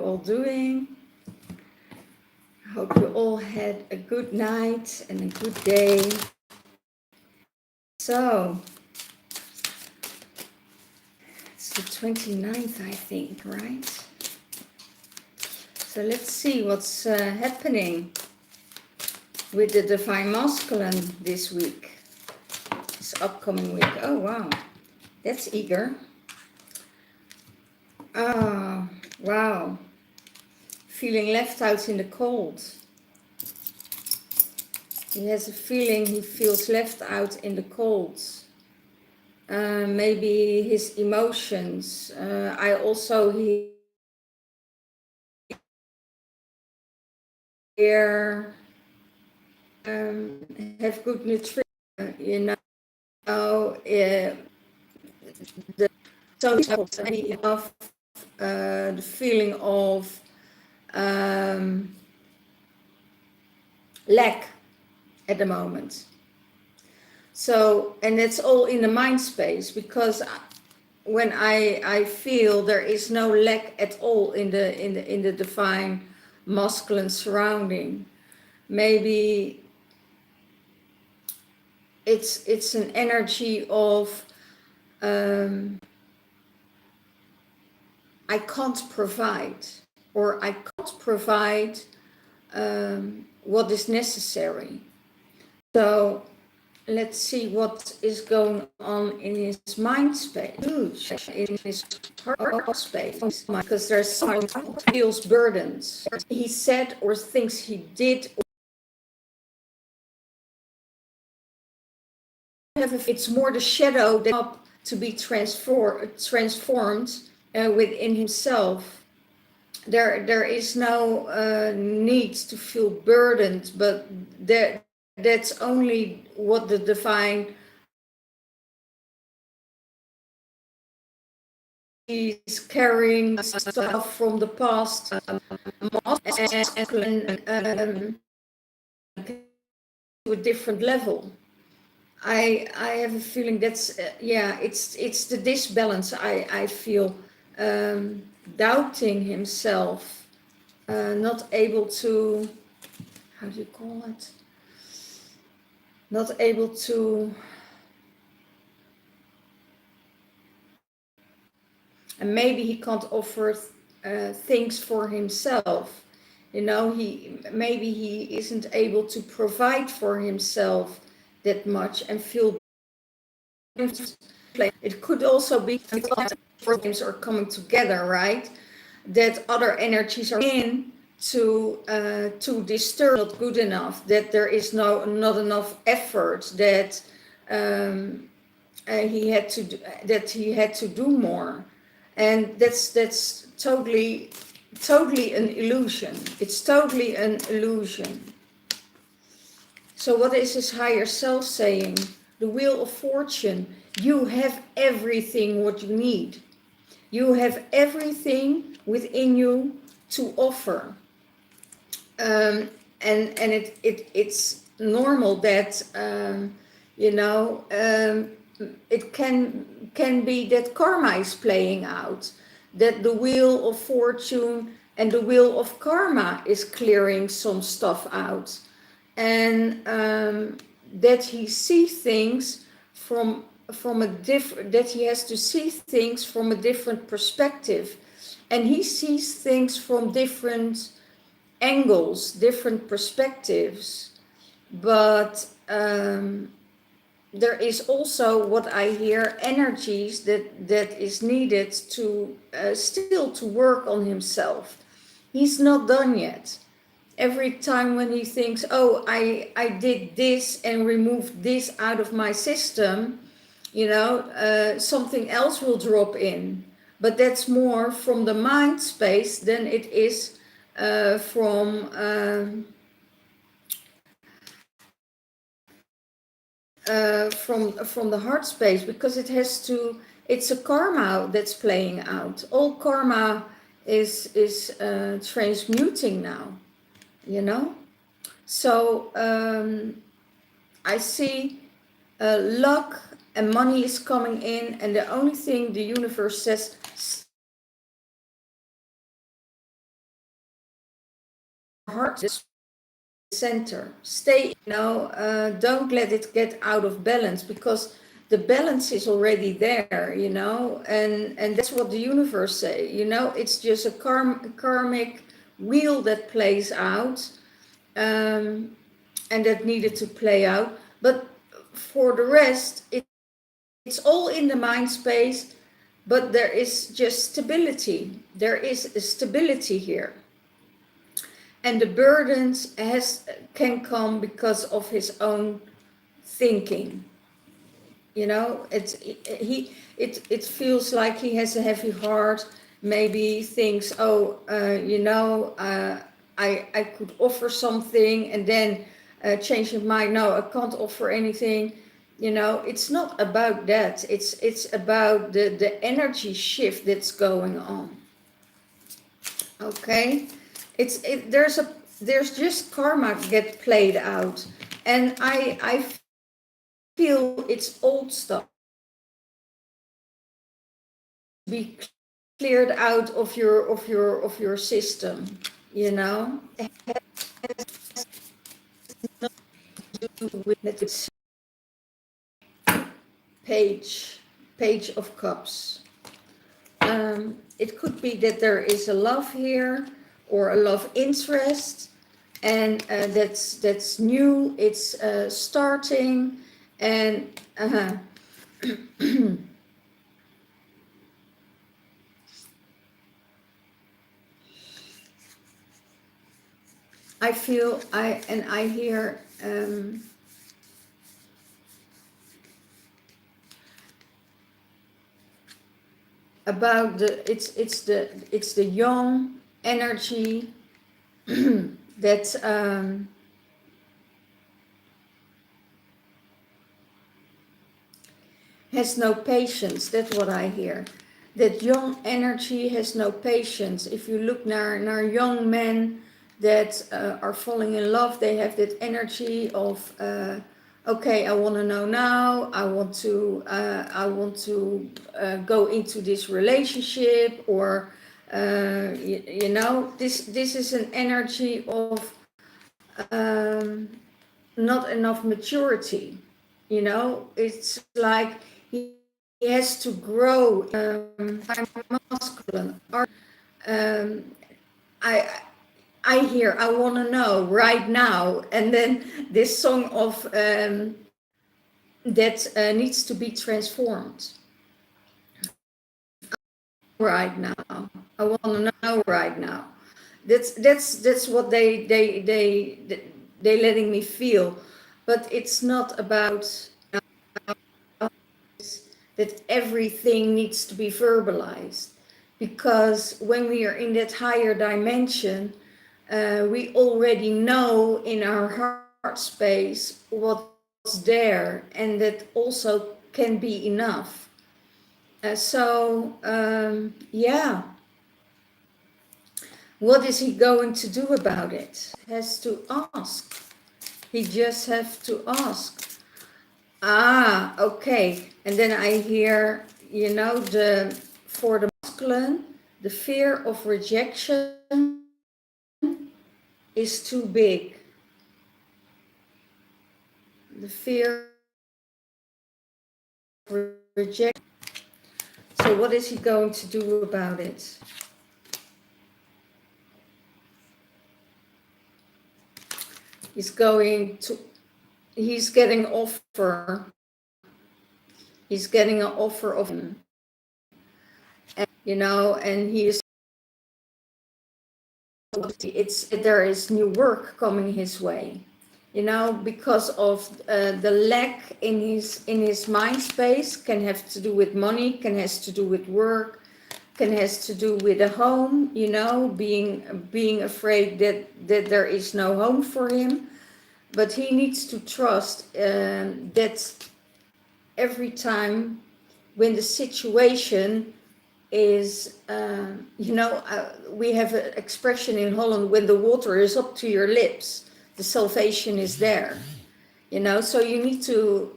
all doing. I hope you all had a good night and a good day. So, it's the 29th, I think, right? So let's see what's happening with the Divine Masculine this week, this upcoming week. Oh, wow, that's eager. Oh, wow. Feeling left out in the cold. He has a feeling he feels left out in the cold. Maybe his emotions. I also hear have good nutrition, you know. The of the feeling of lack at the moment. So, and it's all in the mind space, because when I feel there is no lack at all in the divine masculine surrounding, maybe it's an energy of I can't provide, or I can't provide what is necessary. So let's see what is going on in his mind space, in his heart space, because there's someone who feels burdens. He said or thinks he did. It's more the shadow that up to be transformed within himself. There is no need to feel burdened, but that's only what the divine is carrying stuff from the past to a different level. I have a feeling that's it's the disbalance. I feel doubting himself, not able to, how do you call it? Not able to, and maybe he can't offer things for himself. You know, maybe he isn't able to provide for himself that much and feel. It could also be things are coming together, right? That other energies are in to disturb, not good enough. That there is not enough effort. That he had to do more, and that's totally an illusion. It's totally an illusion. So what is his higher self saying? The Wheel of Fortune. You have everything what you need. You have everything within you to offer. And it's normal that it can be that karma is playing out, that the Wheel of Fortune and the Wheel of Karma is clearing some stuff out. And that he sees things from a different, that he has to see things from a different perspective, and he sees things from different angles, different perspectives. But there is also, what I hear, energies that is needed to still to work on himself. He's not done yet. Every time when he thinks, oh, I did this and removed this out of my system, something else will drop in. But that's more from the mind space than it is from the heart space, because it's a karma that's playing out. All karma is transmuting now. So I see luck and money is coming in, and the only thing the universe says, heart is center. Stay, don't let it get out of balance, because the balance is already there, and that's what the universe say, it's just a karmic wheel that plays out, and that needed to play out. But for the rest, it's all in the mind space, but there is just stability. There is a stability here. And the burdens can come because of his own thinking. It feels like he has a heavy heart. Maybe he thinks, I could offer something, and then change his mind. No, I can't offer anything. It's not about that. It's about the energy shift that's going on. Okay, there's just karma get played out, and I feel it's old stuff be cleared out of your system. With page of cups. It could be that there is a love here, or a love interest, and that's new. It's starting, and I feel I hear. About it's the young energy that has no patience. That's what I hear. That young energy has no patience. If you look naar young men that are falling in love, they have that energy of okay, I want to know now. I want to go into this relationship, or this is an energy of not enough maturity. It's like he has to grow. Masculine. I hear, I want to know right now, and then this song of that needs to be transformed right now. I want to know right now. That's what they letting me feel, but it's not about that everything needs to be verbalized, because when we are in that higher dimension, we already know in our heart space what's there, and that also can be enough. Yeah, what is he going to do about it? Has to ask. He just has to ask. Okay. And then I hear, for the masculine, the fear of rejection is too big. The fear of rejection. So what is he going to do about it? He's getting offer. He's getting an offer of him. And, and he is, there is new work coming his way, because of the lack in his mind space. Can have to do with money, has to do with work, has to do with a home, being afraid that there is no home for him. But he needs to trust that every time when the situation is, we have an expression in Holland, when the water is up to your lips, the salvation is there. So you need to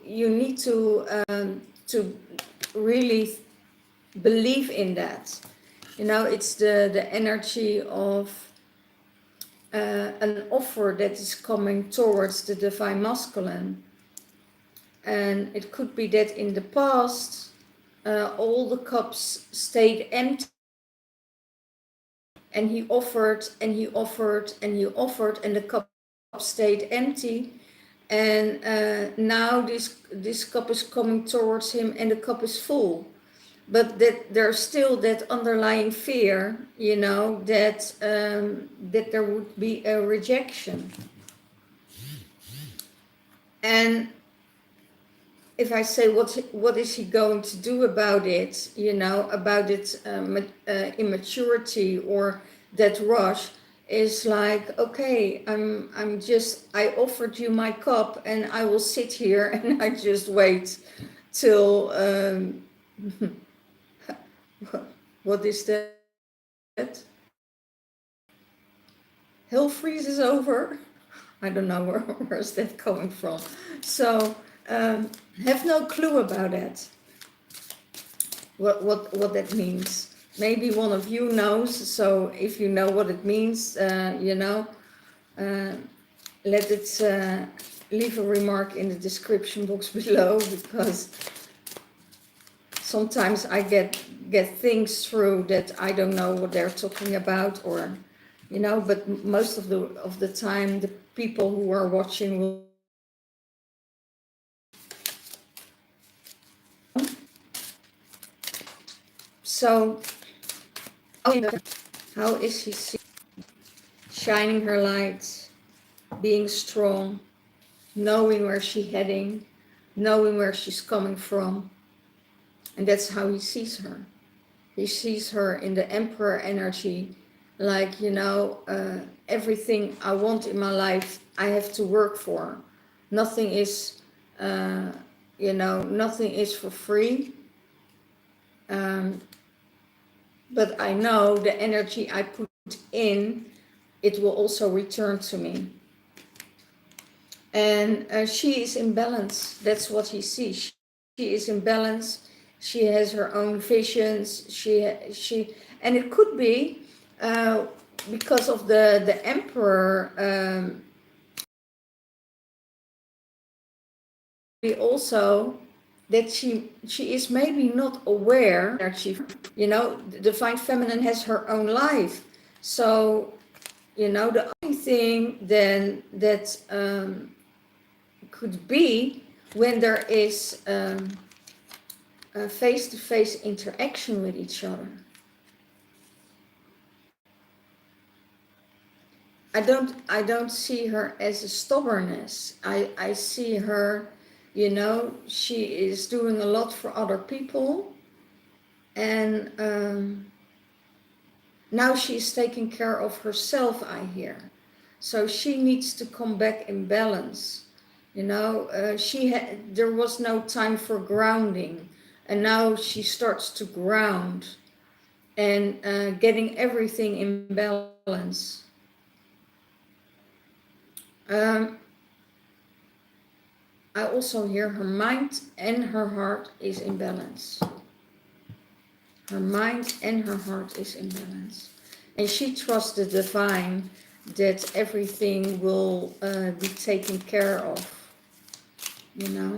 really believe in that. It's the energy of an offer that is coming towards the divine masculine. And it could be that in the past, all the cups stayed empty, and he offered and he offered and he offered, and the cup stayed empty. And now this cup is coming towards him, and the cup is full. But that there's still that underlying fear, you know, that that there would be a rejection. And if I say what is he going to do about it, you know, about its immaturity or that rush, is like, okay, I offered you my cup, and I will sit here and I just wait till what is that? Hell freezes over. I don't know where's that coming from. So have no clue about that. What that means. Maybe one of you knows. So if you know what it means, you know, let it leave a remark in the description box below, because sometimes I get things through that I don't know what they're talking about, or you know, but most of the time the people who are watching will. So how is she shining her light, being strong, knowing where she's heading, knowing where she's coming from? And that's how he sees her. He sees her in the emperor energy, like, you know, everything I want in my life, I have to work for. Nothing is, you know, nothing is for free. But I know the energy I put in, it will also return to me. And she is in balance. That's what he sees. She is in balance. She has her own visions. She, and it could be because of the emperor. Also, that she is maybe not aware that she, you know, the divine feminine has her own life. So, you know, the only thing then that could be when there is a face-to-face interaction with each other. I don't see her as a stubbornness. I see her, you know, she is doing a lot for other people, and now she's taking care of herself, I hear. So she needs to come back in balance. You know, there was no time for grounding, and now she starts to ground and getting everything in balance. I also hear her mind and her heart is in balance. Her mind and her heart is in balance. And she trusts the divine that everything will be taken care of, you know.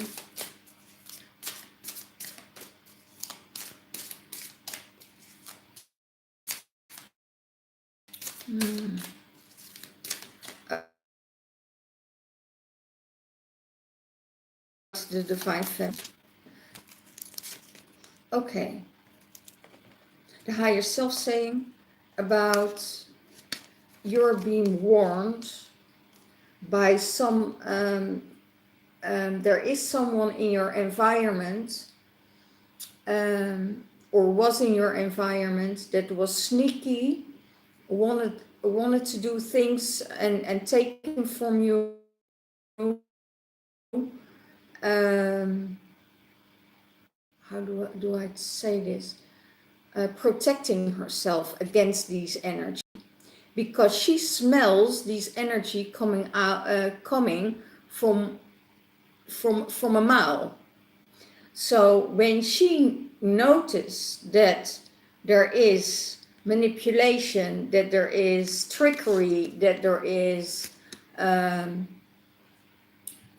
The divine feminine. Okay. The higher self saying about you're being warned by some, there is someone in your environment, or was in your environment, that was sneaky, wanted to do things and take them from you. How do I say this? Protecting herself against these energy, because she smells these energy coming out, coming from a mile. So when she noticed that there is manipulation, that there is trickery, that there is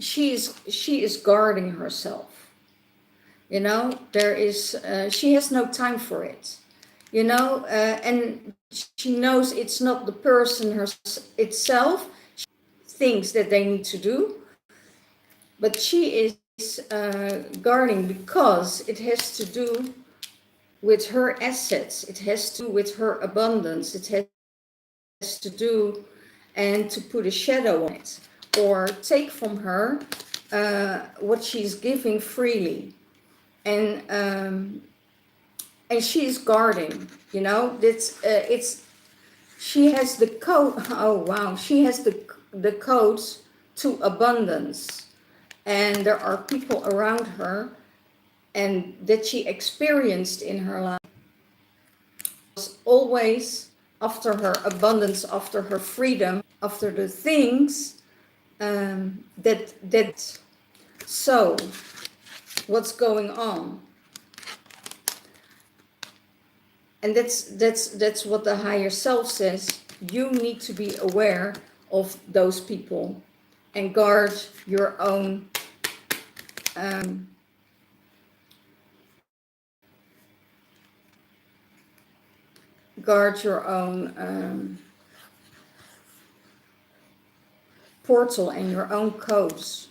she is guarding herself. You know, there is she has no time for it. You know, and she knows it's not the person itself. She thinks that they need to do, but she is guarding because it has to do with her assets. It has to do with her abundance. It has to do, and to put a shadow on it or take from her what she's giving freely. And she's guarding, you know, she has the code. Oh wow, she has the codes to abundance, and there are people around her and that she experienced in her life was always after her abundance, after her freedom, after the things that so what's going on. And that's what the higher self says. You need to be aware of those people and guard your own portal and your own codes.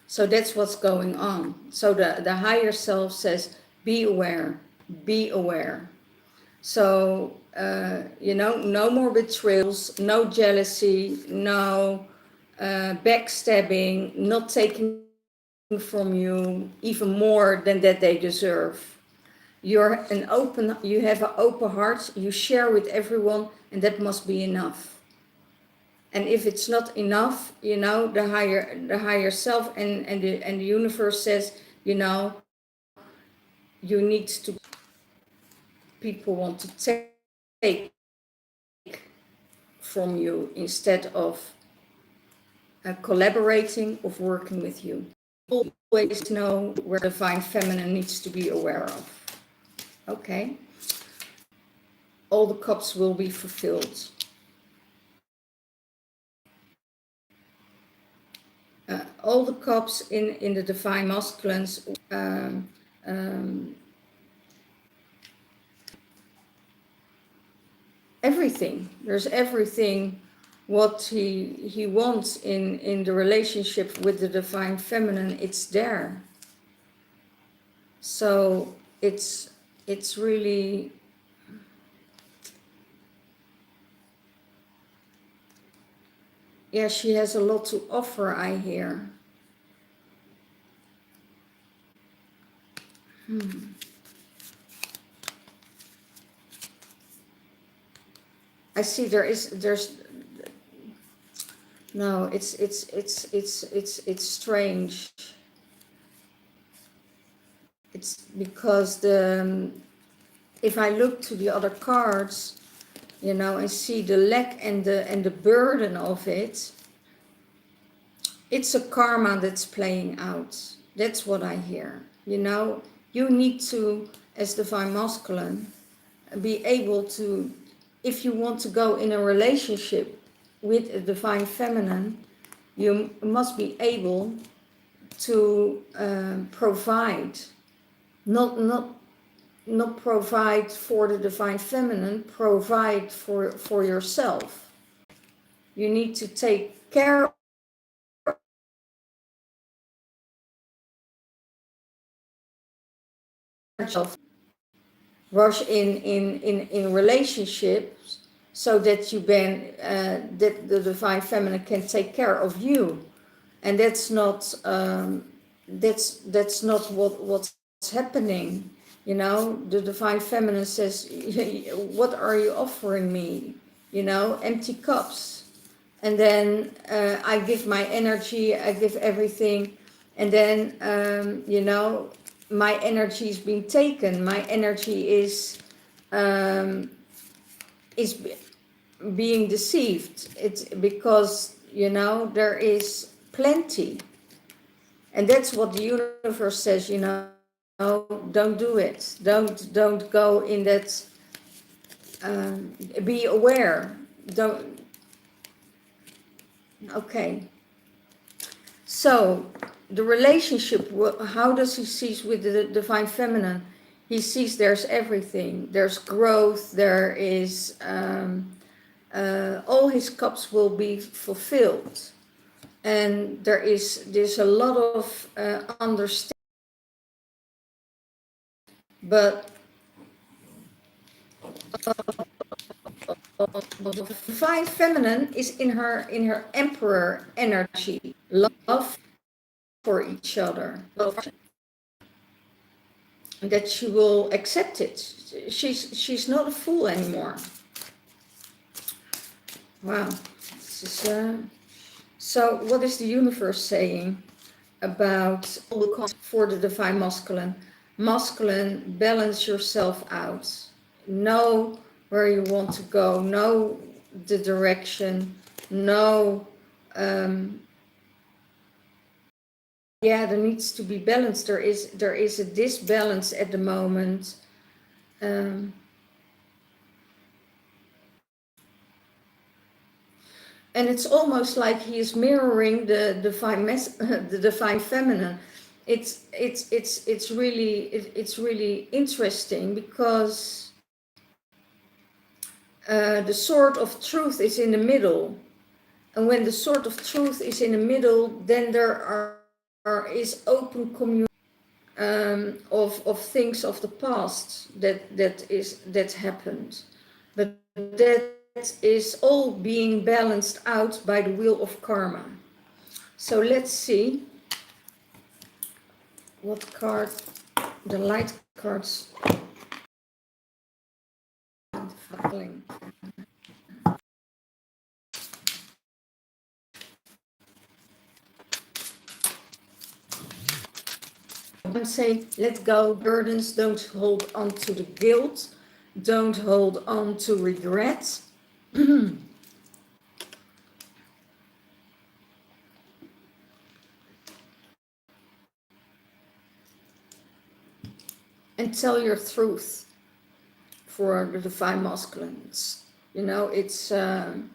So that's what's going on. So the higher self says, be aware, be aware. So, you know, no more betrayals, no jealousy, no backstabbing, not taking from you even more than that they deserve. You have an open heart, you share with everyone, and that must be enough. And if it's not enough, you know, the higher self and the universe says, you know, you need to. People want to take from you instead of collaborating, of working with you. Always know where the divine feminine needs to be aware of. Okay, all the cups will be fulfilled. All the cups in the divine masculines everything. There's everything what he wants in the relationship with the divine feminine. It's there. So it's really yeah, she has a lot to offer, I hear. I see there's no, it's strange. It's because if I look to the other cards, you know, and see the lack and the burden of it, it's a karma that's playing out. That's what I hear. You know, you need to, as divine masculine, be able to, if you want to go in a relationship with a divine feminine, you must be able to provide, not provide for the divine feminine, provide for yourself. You need to take care of rush in relationships so that that the divine feminine can take care of you, and that's not that's not what's happening. You know, the divine feminine says, what are you offering me? You know, empty cups. And then I give my energy, I give everything, and then you know, my energy is being taken. My energy is being deceived. It's because, you know, there is plenty, and that's what the universe says. You know, don't do it. Don't go in that be aware. Don't. Okay. So the relationship, how does he see with the divine feminine? He sees there's everything. There's growth. There is all his cups will be fulfilled, and there's a lot of understanding. But divine feminine is in her emperor energy, love for each other, that she will accept it. She's not a fool anymore. Wow. This is, so what is the universe saying about for the divine masculine? Masculine, balance yourself out. Know where you want to go. Know the direction. Know, yeah, there needs to be balance. There is a disbalance at the moment. And it's almost like he is mirroring the divine feminine. It's really interesting, because the sword of truth is in the middle, and when the sword of truth is in the middle, then there is open communication of things of the past that happened, but that is all being balanced out by the wheel of karma. So let's see what card the light cards. I'm saying, let go burdens, don't hold on to the guilt, don't hold on to regret. And tell your truth for the divine masculine. It's and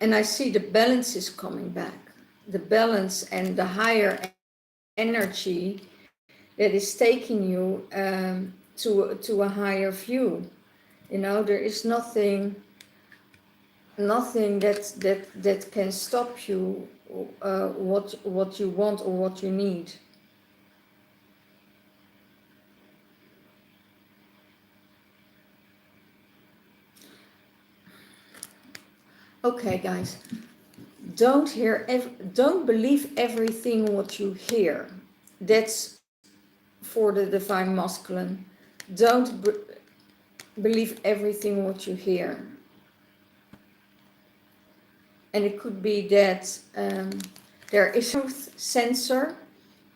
I see the balance is coming back, the balance and the higher energy that is taking you to a higher view. There is nothing that can stop you what you want or what you need. Okay, guys, don't believe everything what you hear. That's for the divine masculine. Don't believe everything what you hear. And it could be that there is a truth sensor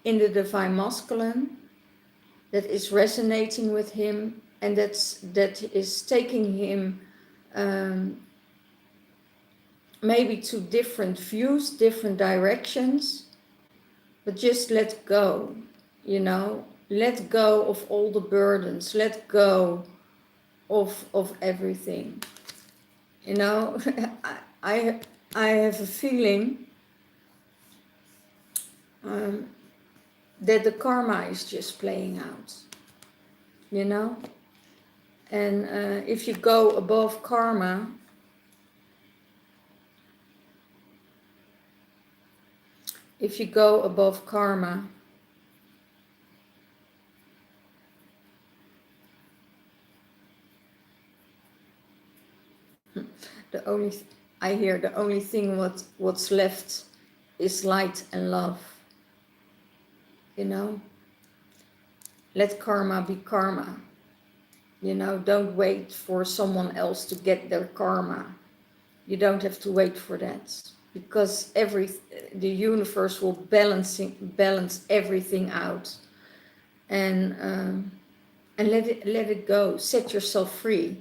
in the divine masculine that is resonating with him, and that is taking him maybe to different views, different directions. But just let go, let go of all the burdens, let go of everything. I have a feeling that the karma is just playing out, and if you go above karma, the only thing what's left is light and love. Let karma be karma. Don't wait for someone else to get their karma. You don't have to wait for that, because the universe will balance everything out, and let it go. Set yourself free.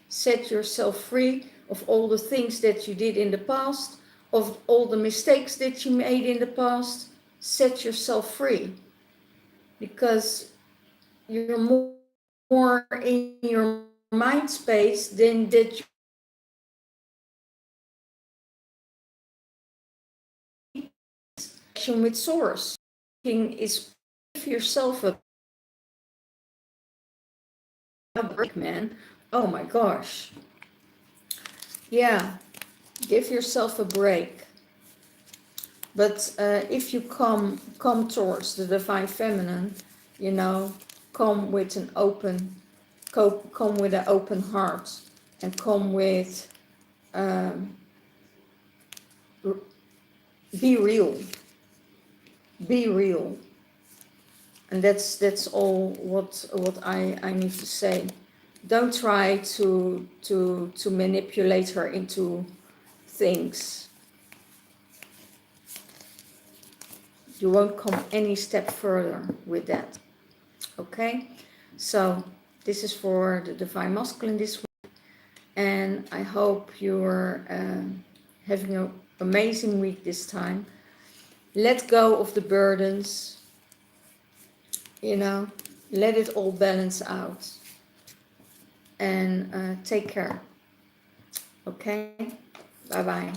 Set yourself free of all the things that you did in the past, of all the mistakes that you made in the past. Set yourself free, because you're more more in your mind space, then that connection with source is give yourself a break, man. Oh my gosh. Yeah, give yourself a break. But if you come towards the divine feminine, you know, come with an open, come with an open heart, and come with be real, be real, and that's all what I need to say. Don't try to manipulate her into things. You won't come any step further with that. Okay, so this is for the divine masculine this week, and I hope you're having an amazing week this time. Let go of the burdens, you know, let it all balance out, and take care. Okay, bye bye.